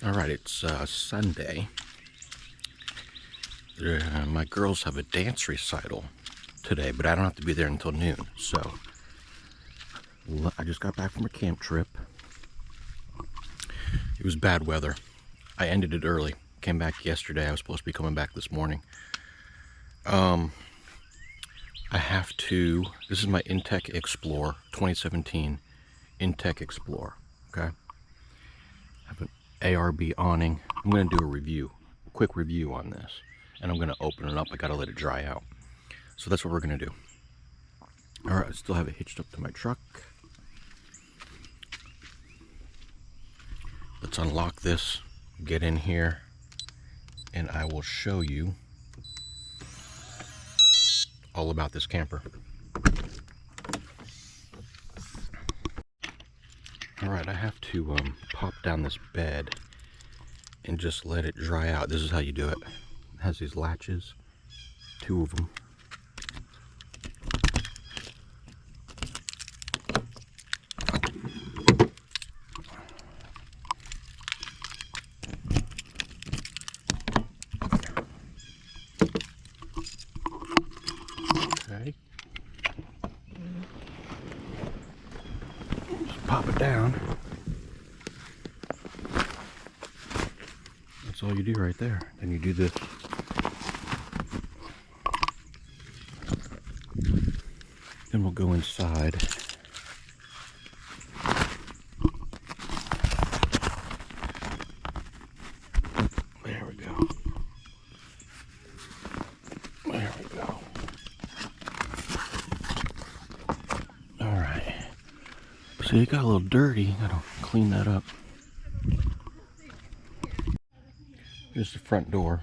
All right, it's Sunday. My girls have a dance recital today, but I don't have to be there until noon. So I just got back from a camp trip. It was bad weather. I ended it early. Came back yesterday. I was supposed to be coming back this morning. I have to. This is my Intech Explorer 2017 Intech Explorer. Okay. I have an ARB awning. I'm going to do a quick review on this, and I'm going to open it up. I got to let it dry out. So that's what we're going to do. All right, I still have it hitched up to my truck. Let's unlock this, get in here, and I will show you all about this camper. All right, I have to pop down this bed and just let it dry out. This is how you do it. It has these latches, 2 of them. Okay. Just pop it down. That's all you do right there. Then you do this. Then we'll go inside. There we go. There we go. All right. So it got a little dirty. Gotta clean that up. Here's the front door.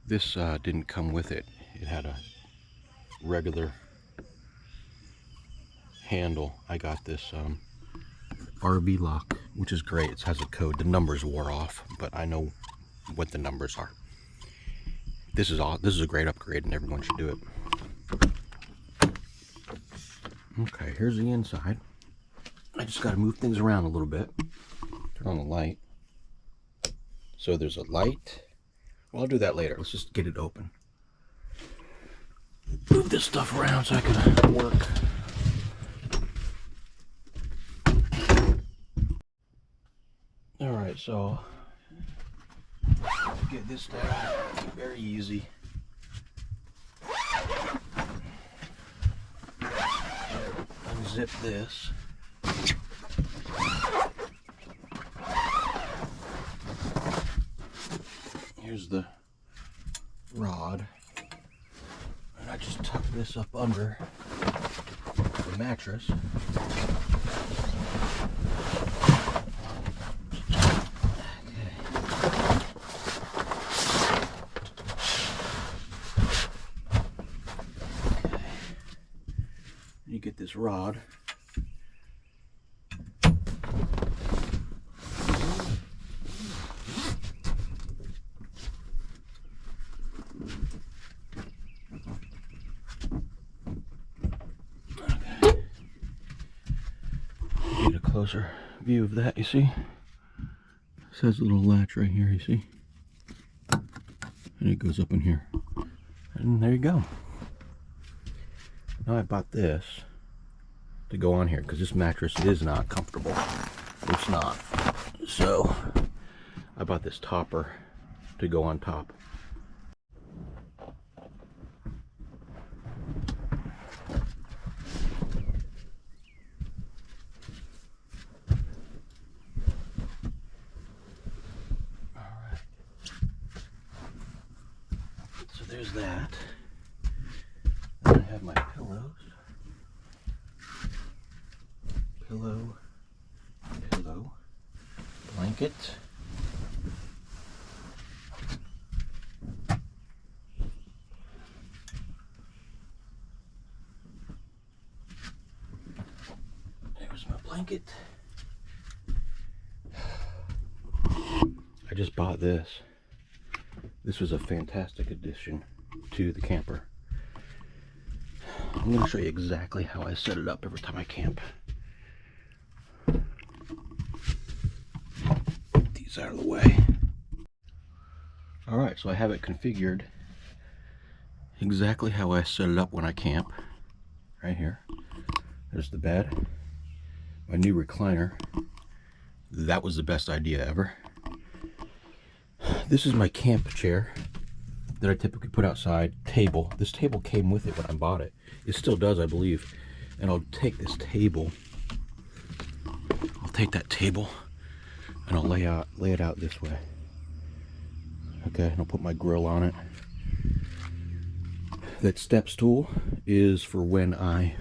This didn't come with it. It had a regular handle. I got this RB lock, which is great. It has a code. The numbers wore off, but I know what the numbers are. This is a great upgrade, and everyone should do it. Okay, here's the inside. I just got to move things around a little bit. Turn on the light. So there's a light. Well, I'll do that later. Let's just get it open. Move this stuff around so I can work. All right, so get this down. Very easy. Unzip this. Here's the rod, and I just tuck this up under the mattress. You get this rod. Get a closer view of that, you see? It says a little latch right here, you see? And it goes up in here. And there you go. Now I bought this to go on here because this mattress is not comfortable. It's not. So I bought this topper to go on top. Alright. So there's that. Then I have my pillows. Pillow, blanket. There's my blanket. I just bought this. This was a fantastic addition to the camper. I'm going to show you exactly how I set it up every time I camp. these out of the way. Alright, so I have it configured exactly how I set it up when I camp. Right here. There's the bed. My new recliner. That was the best idea ever. This is my camp chair that I typically put outside. Table. This table came with it when I bought it. It still does, I believe. And I'll take this table. I'll take that table and I'll lay it out this way. Okay, and I'll put my grill on it. That step stool is for when I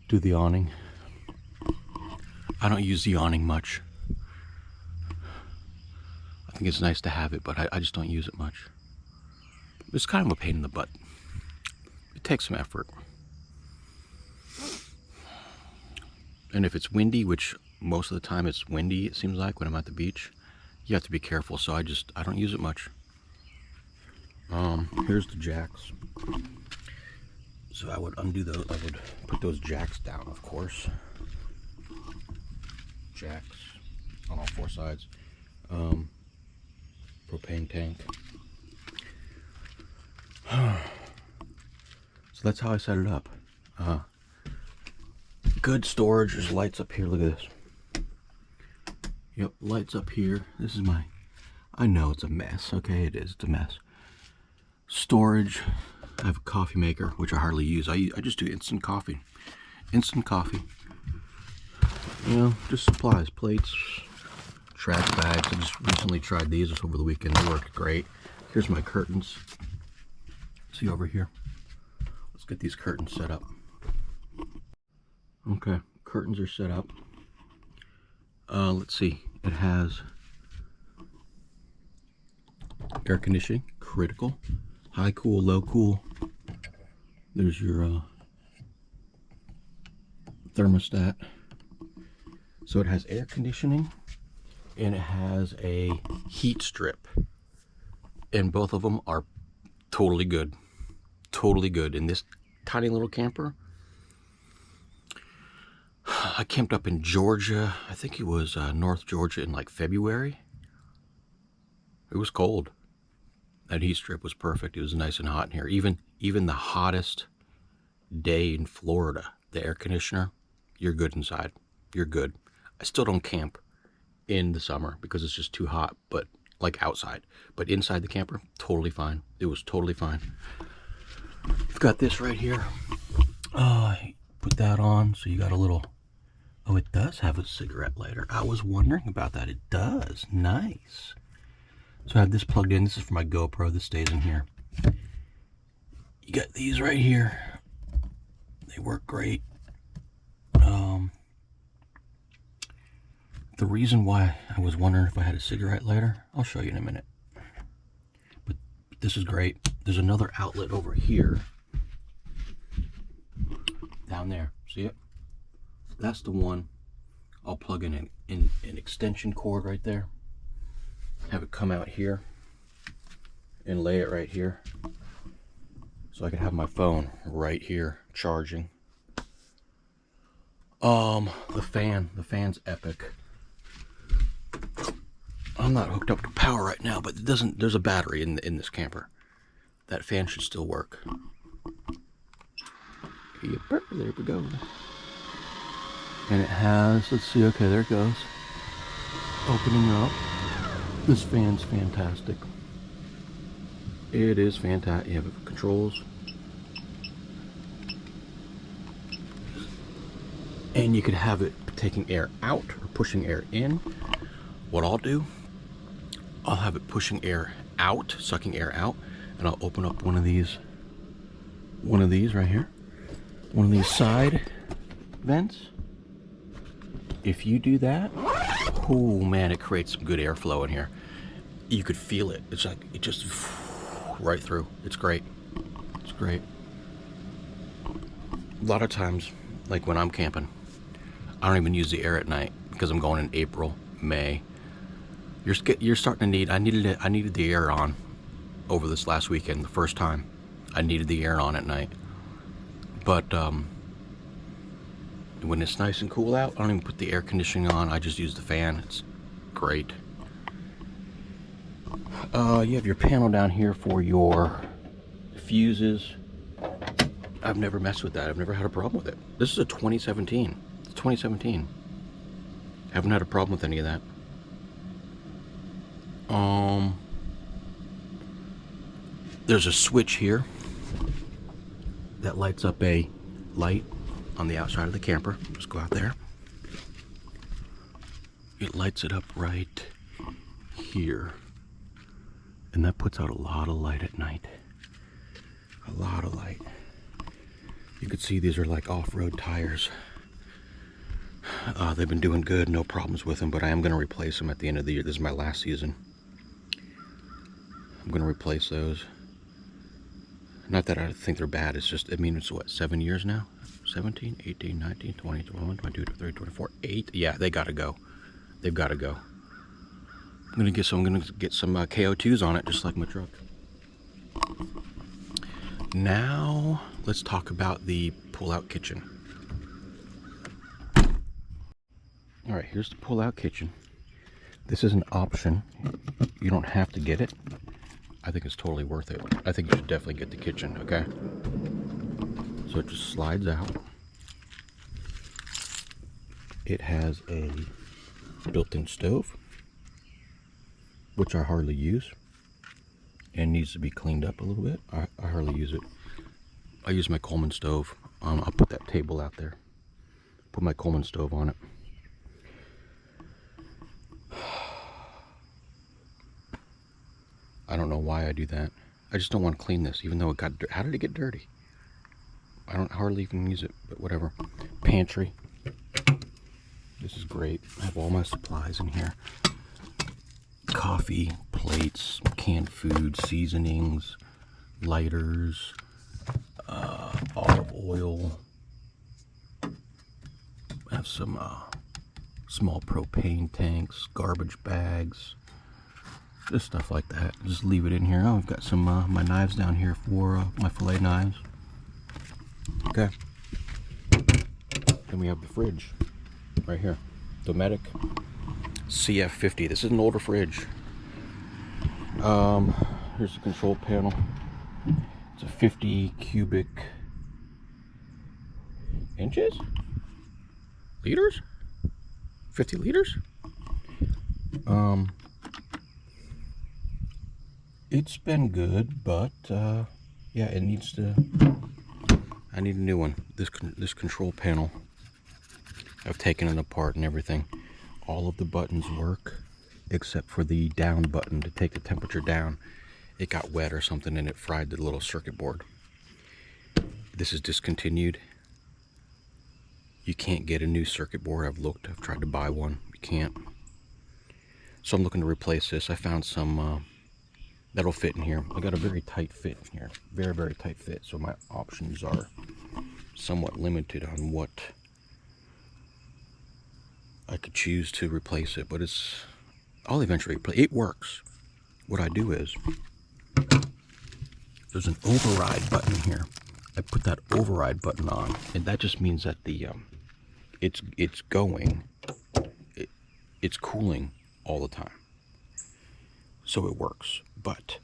do the awning. I don't use the awning much. I think it's nice to have it, but I just don't use it much. It's kind of a pain in the butt. It takes some effort. And if it's windy, which most of the time it's windy, it seems like when I'm at the beach, you have to be careful. So I don't use it much. Here's the jacks. So I would undo those. I would put those jacks down, of course. Jacks on all four sides. Propane tank. So that's how I set it up. Good storage. There's lights up here. Look at this. Yep, lights up here. This is my... I know it's a mess. Okay, it is. It's a mess. Storage. I have a coffee maker, which I hardly use. I just do instant coffee. Instant coffee. You know, just supplies, plates, trash bags. I just recently tried these just over the weekend. They worked great. Here's my curtains. See over here? Let's get these curtains set up. Okay, curtains are set up. Let's see. It has air conditioning, critical, high cool, low cool. There's your thermostat. So it has air conditioning and it has a heat strip. And both of them are totally good. Totally good. In this tiny little camper, I camped up in Georgia. I think it was North Georgia in like February. It was cold. That heat strip was perfect. It was nice and hot in here. Even the hottest day in Florida, the air conditioner, you're good inside. You're good. I still don't camp in the summer because it's just too hot, but like outside. But inside the camper, totally fine. It was totally fine. I've got this right here. Put that on, so you got a little... Oh, it does have a cigarette lighter. I was wondering about that. It does. Nice. So I have this plugged in. This is for my GoPro. This stays in here. You got these right here. They work great. The reason why I was wondering if I had a cigarette lighter, I'll show you in a minute. But this is great. There's another outlet over here. Down there. See it? That's the one. I'll plug in an extension cord right there. Have it come out here and lay it right here. So I can have my phone right here charging. The fan's epic. I'm not hooked up to power right now, but it doesn't. There's a battery in this camper. That fan should still work. Yep, there we go. And it has, let's see, okay, there it goes. Opening up. This fan's fantastic. It is fantastic. You have controls. And you could have it taking air out or pushing air in. What I'll do, I'll have it pushing air out, sucking air out, and I'll open up one of these right here. One of these side vents. If you do that, oh man, it creates some good airflow in here. You could feel it. It's like, it just right through. It's great. It's great. A lot of times, like when I'm camping, I don't even use the air at night because I'm going in April, May. You're starting to need, I needed the air on over this last weekend, the first time. I needed the air on at night. But when it's nice and cool out, I don't even put the air conditioning on. I just use the fan. It's great. You have your panel down here for your fuses. I've never messed with that. I've never had a problem with it. This is a 2017. It's 2017. Haven't had a problem with any of that. There's a switch here that lights up a light on the outside of the camper. Just go out there. It lights it up right here. And that puts out a lot of light at night. A lot of light. You can see these are like off-road tires. They've been doing good, no problems with them, but I am going to replace them at the end of the year. This is my last season. I'm going to replace those. Not that I think they're bad, it's just, I mean, it's what, 7 years now? 17, 18, 19, 20, 21, 22, 23, 24, 8. Yeah, they got to go. They've got to go. I'm going to get some KO2s on it, just like my truck. Now, let's talk about the pull-out kitchen. All right, here's the pull-out kitchen. This is an option. You don't have to get it. I think it's totally worth it. I think you should definitely get the kitchen, okay? So it just slides out. It has a built-in stove, which I hardly use, and needs to be cleaned up a little bit. I hardly use it. I use my Coleman stove. I'll put that table out there. Put my Coleman stove on it. I don't know why I do that. I just don't want to clean this, even though it got dirty. How did it get dirty? I don't hardly even use it, but whatever. Pantry. This is great. I have all my supplies in here. Coffee, plates, canned food, seasonings, lighters, olive oil. I have some small propane tanks, garbage bags. Just stuff like that. Just leave it in here. Oh, I've got some my knives down here for my fillet knives. Okay. Then we have the fridge right here. Dometic CF50. This is an older fridge. Here's the control panel. It's a 50 cubic inches? Liters? 50 liters? It's been good, but yeah, it needs to. I need a new one. This control panel, I've taken it apart and everything. All of the buttons work, except for the down button to take the temperature down. It got wet or something and it fried the little circuit board. This is discontinued. You can't get a new circuit board. I've looked. I've tried to buy one. You can't. So I'm looking to replace this. I found some that'll fit in here. I got a very tight fit in here. Very, very tight fit. So my options are somewhat limited on what I could choose to replace it. But I'll eventually replace it. It works. What I do is, there's an override button here. I put that override button on, and that just means that the it's going, it's cooling all the time. So it works, but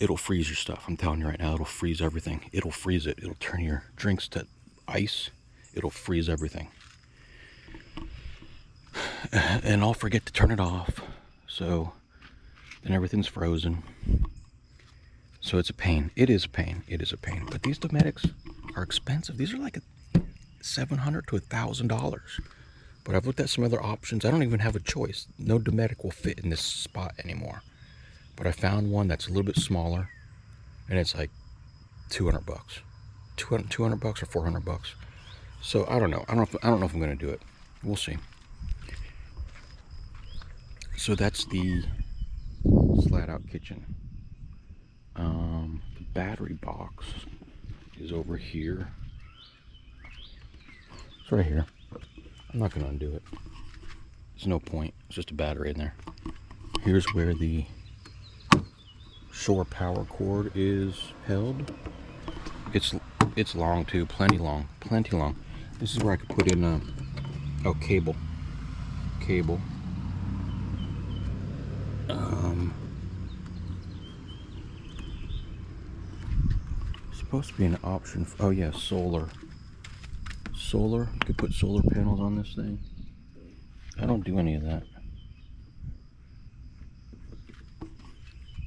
it'll freeze your stuff. I'm telling you right now, it'll freeze everything. It'll freeze it. It'll turn your drinks to ice. It'll freeze everything. And I'll forget to turn it off. So then everything's frozen. So it's a pain. It is a pain. It is a pain. But these Dometics are expensive. These are like $700 to $1,000. But I've looked at some other options. I don't even have a choice. No Dometic will fit in this spot anymore. But I found one that's a little bit smaller, and it's like $200. $200 or $400. So I don't know. I don't know if I'm going to do it. We'll see. So that's the slat-out kitchen. The battery box is over here. It's right here. I'm not going to undo it. There's no point. It's just a battery in there. Here's where the shore power cord is held. It's long too. Plenty long. Plenty long. This is where I could put in a cable. supposed to be an option. Oh yeah, solar. Solar. You could put solar panels on this thing. I don't do any of that.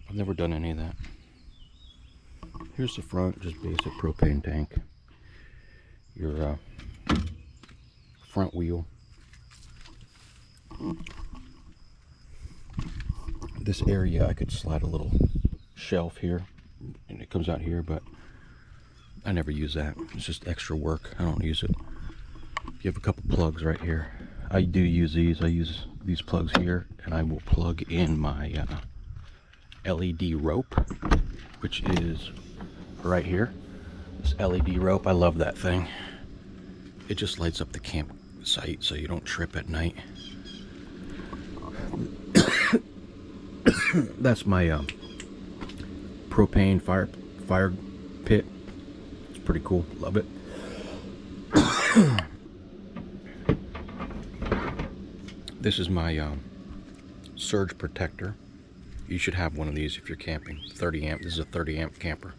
I've never done any of that. Here's the front, just basic propane tank. Your front wheel. This area I could slide a little shelf here, and it comes out here, but I never use that. It's just extra work. I don't use it. You have a couple plugs right here. I do use these. I use these plugs here, and I will plug in my LED rope, which is right here. This LED rope, I love that thing. It just lights up the campsite so you don't trip at night. That's my propane fire pit. It's pretty cool. Love it. This is my surge protector. You should have one of these if you're camping. 30 amp. This is a 30 amp camper.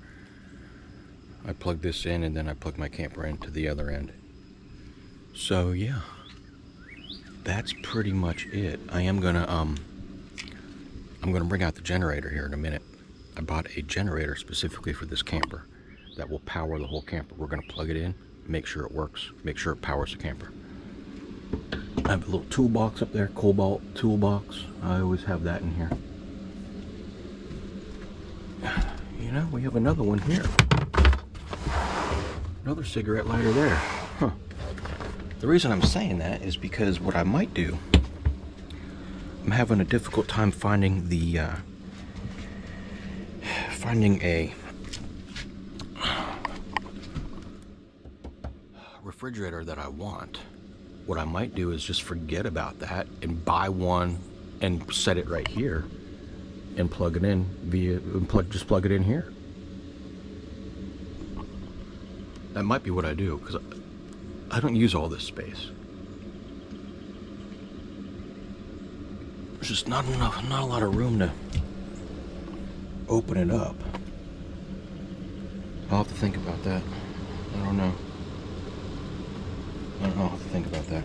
I plug this in, and then I plug my camper into the other end. So yeah, that's pretty much it. I'm gonna bring out the generator here in a minute. I bought a generator specifically for this camper that will power the whole camper. We're gonna plug it in, make sure it works, make sure it powers the camper. I have a little toolbox up there, Cobalt toolbox. I always have that in here. You know, we have another one here. Another cigarette lighter there. Huh. The reason I'm saying that is because what I might do, I'm having a difficult time finding the finding a refrigerator that I want. What I might do is just forget about that and buy one and set it right here and plug it in just plug it in here. That might be what I do, because I don't use all this space. There's just not a lot of room to open it up. I'll have to think about that. I don't know. I'll have to think about that.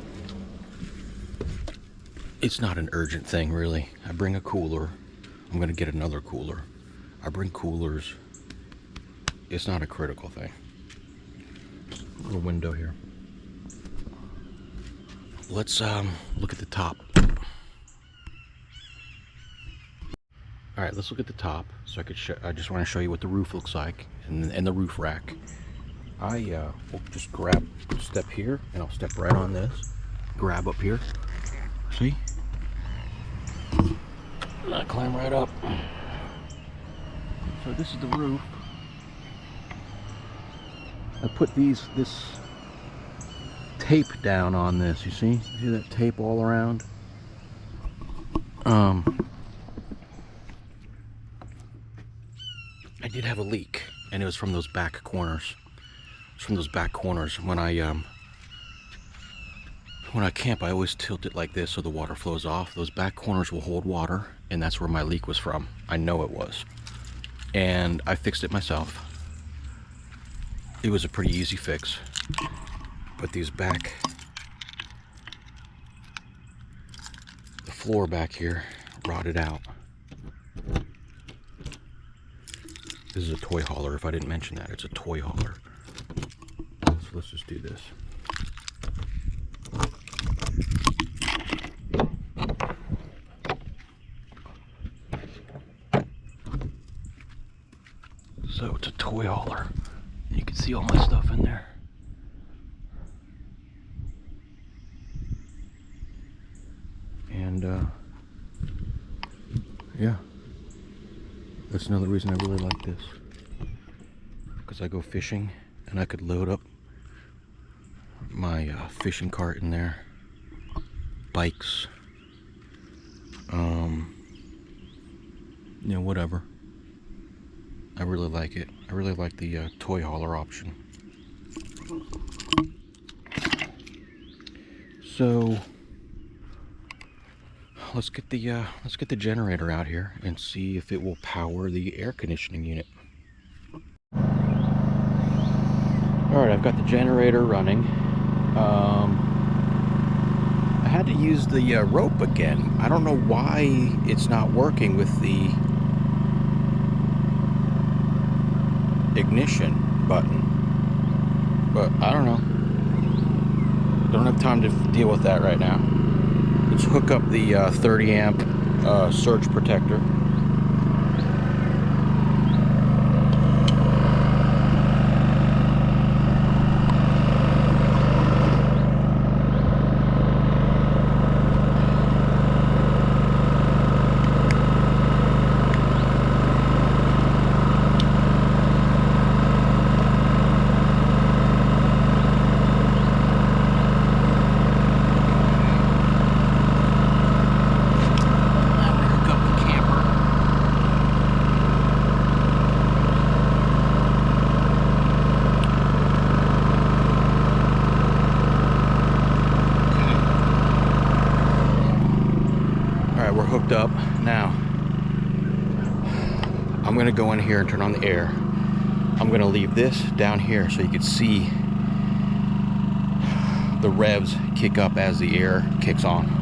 It's not an urgent thing, really. I bring a cooler. I'm going to get another cooler. I bring coolers. It's not a critical thing. Little window here. Let's look at the top. All right, let's look at the top. So I just want to show you what the roof looks like and the roof rack. I will just step here, and I'll step right on this. Grab up here. See? And I climb right up. So this is the roof. I put this tape down on this. You see? See that tape all around? I did have a leak, and it was from those back corners. It's from those back corners. When I camp, I always tilt it like this so the water flows off. Those back corners will hold water, and that's where my leak was from. I know it was. And I fixed it myself. It was a pretty easy fix. But these the floor back here rotted out. This is a toy hauler, if I didn't mention that. It's a toy hauler. So let's just do this. So it's a toy hauler. You can see all my stuff in there. And yeah, that's another reason I really like this, because I go fishing and I could load up my fishing cart in there, bikes, you know, whatever. I really like it. I really like the toy hauler option. So let's get the generator out here and see if it will power the air conditioning unit. Alright, I've got the generator running. I had to use the rope again. I don't know why it's not working with the ignition button, but I don't know. Don't have time to deal with that right now. Let's hook up the 30 amp surge protector. We're hooked up now. I'm gonna go in here and turn on the air. I'm gonna leave this down here so you can see the revs kick up as the air kicks on.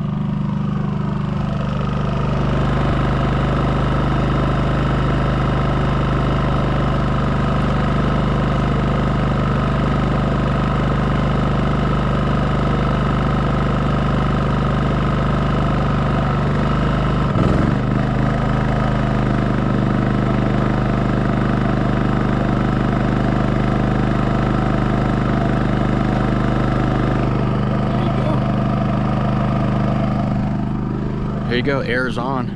There you go, air's on.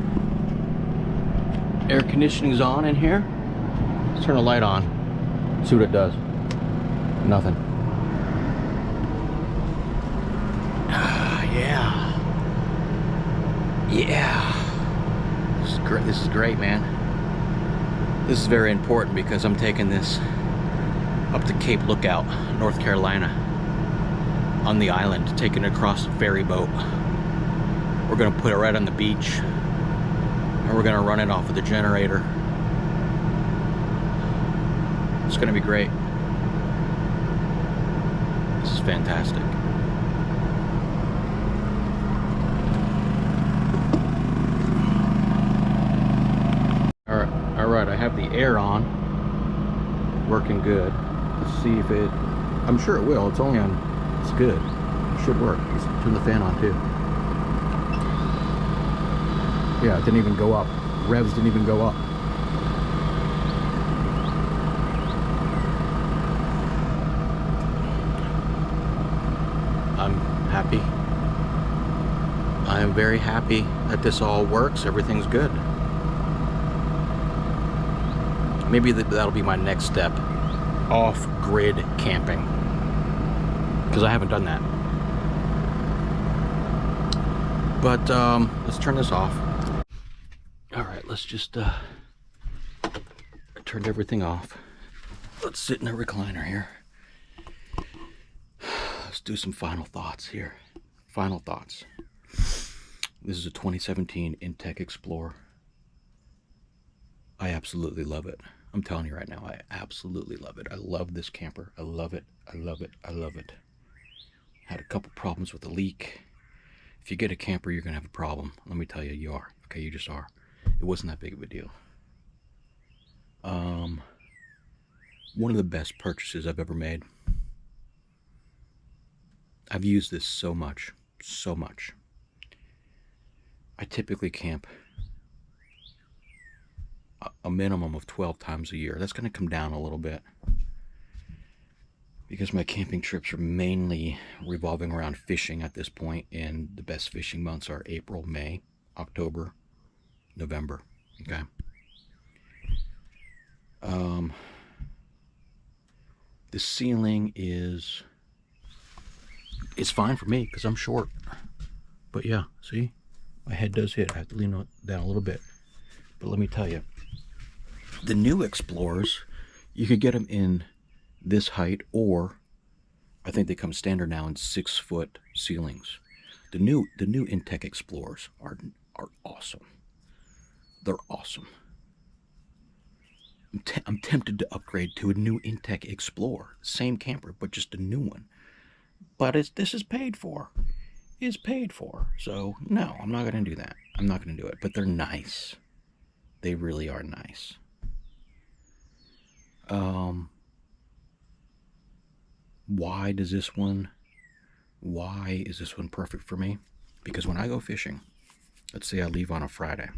Air conditioning's on in here. Let's turn the light on. See what it does. Nothing. Yeah. Yeah. This is great. This is great, man. This is very important because I'm taking this up to Cape Lookout, North Carolina, on the island, taking it across a ferry boat. We're gonna put it right on the beach, and we're gonna run it off of the generator. It's gonna be great. This is fantastic. All right, I have the air on, working good. Let's see if it, I'm sure it will, it's only on, it's good. It should work. Let's turn the fan on too. Yeah, it didn't even go up. Revs didn't even go up. I'm happy. I am very happy that this all works. Everything's good. Maybe that'll be my next step. Off-grid camping. Because I haven't done that. But let's turn this off. All right, let's just I turned everything off. Let's sit in the recliner here. Let's do some final thoughts here. Final thoughts. This is a 2017 Intech Explorer. I absolutely love it. I'm telling you right now, I absolutely love it. I love this camper. I love it. I love it. I love it. Had a couple problems with the leak. If you get a camper, you're gonna have a problem. Let me tell you, you are. Okay, you just are. It wasn't that big of a deal. One of the best purchases I've ever made. I've used this so much, so much. I typically camp a minimum of 12 times a year. That's going to come down a little bit because my camping trips are mainly revolving around fishing at this point, and the best fishing months are April, May, October, November. Okay. The ceiling is, it's fine for me because I'm short. But yeah, see, my head does hit. I have to lean it down a little bit. But let me tell you, the new Explorers, you could get them in this height, or I think they come standard now in 6-foot ceilings. The new Intech Explorers are awesome. They're awesome. I'm tempted to upgrade to a new Intech Explorer. Same camper, but just a new one. But this is paid for. Is paid for. So, no, I'm not going to do that. I'm not going to do it. But they're nice. They really are nice. Why is this one perfect for me? Because when I go fishing, let's say I leave on a Friday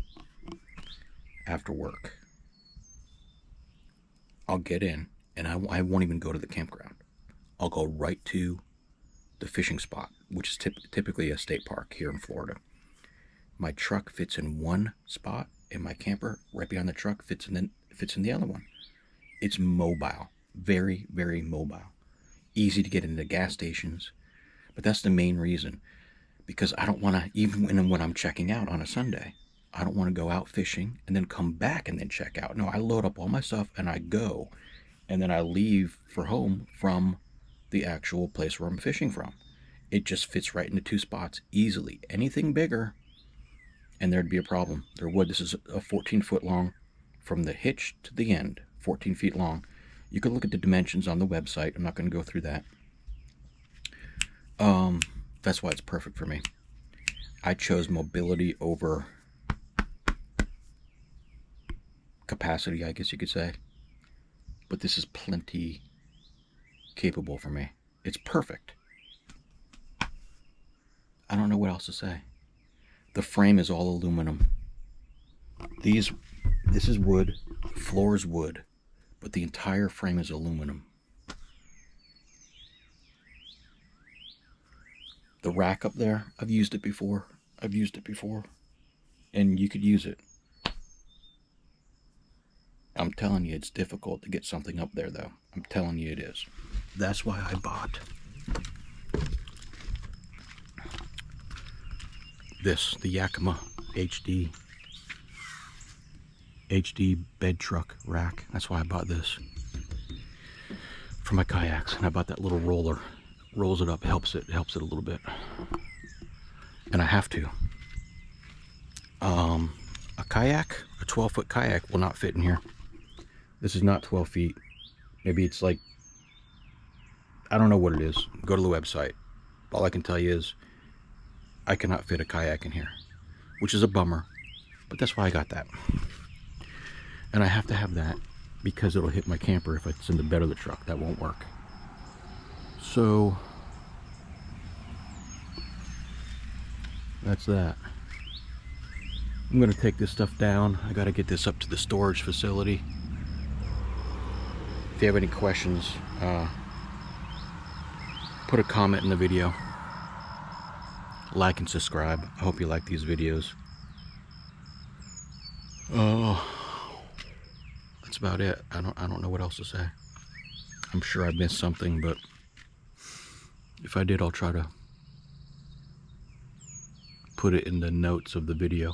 after work, I'll get in and I won't even go to the campground. I'll go right to the fishing spot, which is typically a state park here in Florida. My truck fits in one spot, and my camper right behind the truck fits in the other one. It's mobile, very, very mobile. Easy to get into gas stations, but that's the main reason. Because I don't want to, even when I'm checking out on a Sunday, I don't want to go out fishing and then come back and then check out. No, I load up all my stuff and I go, and then I leave for home from the actual place where I'm fishing from. It just fits right into two spots easily. Anything bigger, and there'd be a problem. There would. This is a 14-foot long from the hitch to the end, 14 feet long. You can look at the dimensions on the website. I'm not going to go through that. That's why it's perfect for me. I chose mobility over capacity, I guess you could say. But this is plenty capable for me. It's perfect. I don't know what else to say. The frame is all aluminum. This is wood, floor is wood, but the entire frame is aluminum. The rack up there, I've used it before. And you could use it. I'm telling you, it's difficult to get something up there, though. I'm telling you it is. That's why I bought this, the Yakima HD bed truck rack. That's why I bought this for my kayaks. And I bought that little roller. Rolls it up, helps it a little bit. And I have to. A kayak, a 12-foot kayak will not fit in here. This is not 12 feet. Maybe it's like, I don't know what it is. Go to the website. All I can tell you is I cannot fit a kayak in here, which is a bummer, but that's why I got that. And I have to have that because it'll hit my camper if it's in the bed of the truck. That won't work. So that's that. I'm gonna take this stuff down. I gotta get this up to the storage facility. If you have any questions, put a comment in the video. Like and subscribe. I hope you like these videos. That's about it. I don't know what else to say. I'm sure I missed something, but if I did, I'll try to put it in the notes of the video.